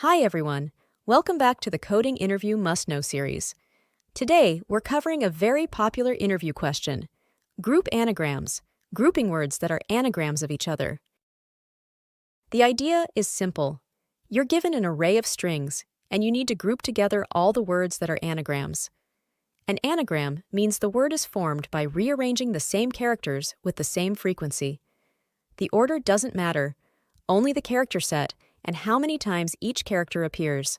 Hi everyone, welcome back to the Coding Interview Must-Know series. Today, we're covering a very popular interview question, group anagrams, grouping words that are anagrams of each other. The idea is simple. You're given an array of strings, and you need to group together all the words that are anagrams. An anagram means the word is formed by rearranging the same characters with the same frequency. The order doesn't matter, only the character set and how many times each character appears.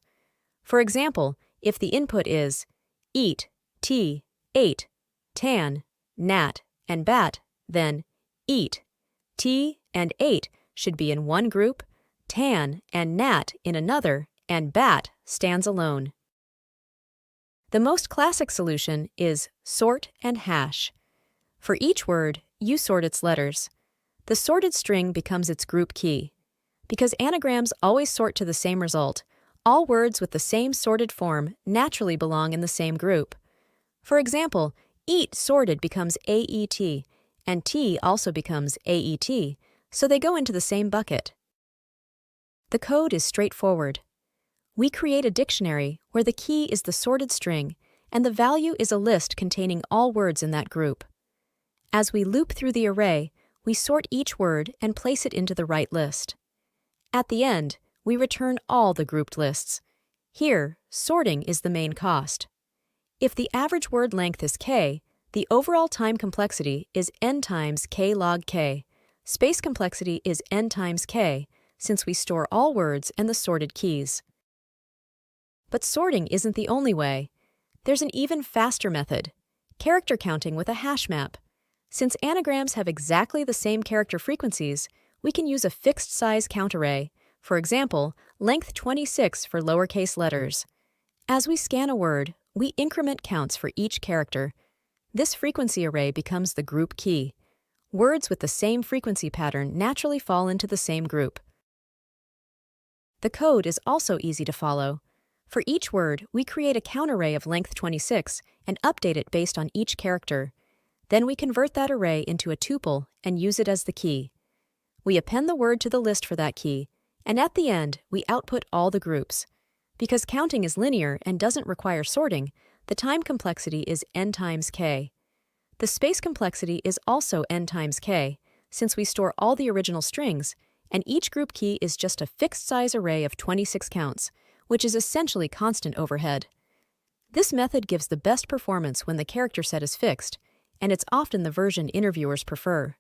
For example, if the input is eat, tea, ate, tan, gnat, and bat, then eat, tea, and ate should be in one group, tan and gnat in another, and bat stands alone. The most classic solution is sort and hash. For each word, you sort its letters. The sorted string becomes its group key. Because anagrams always sort to the same result, all words with the same sorted form naturally belong in the same group. For example, eat sorted becomes AET, and tea also becomes AET, so they go into the same bucket. The code is straightforward. We create a dictionary where the key is the sorted string, and the value is a list containing all words in that group. As we loop through the array, we sort each word and place it into the right list. At the end, we return all the grouped lists. Here, sorting is the main cost. If the average word length is k, the overall time complexity is n times k log k. Space complexity is n times k, since we store all words and the sorted keys. But sorting isn't the only way. There's an even faster method, character counting with a HashMap. Since anagrams have exactly the same character frequencies, we can use a fixed-size count array, for example, length 26 for lowercase letters. As we scan a word, we increment counts for each character. This frequency array becomes the group key. Words with the same frequency pattern naturally fall into the same group. The code is also easy to follow. For each word, we create a count array of length 26 and update it based on each character. Then we convert that array into a tuple and use it as the key. We append the word to the list for that key, and at the end, we output all the groups. Because counting is linear and doesn't require sorting, the time complexity is n times k. The space complexity is also n times k, since we store all the original strings, and each group key is just a fixed-size array of 26 counts, which is essentially constant overhead. This method gives the best performance when the character set is fixed, and it's often the version interviewers prefer.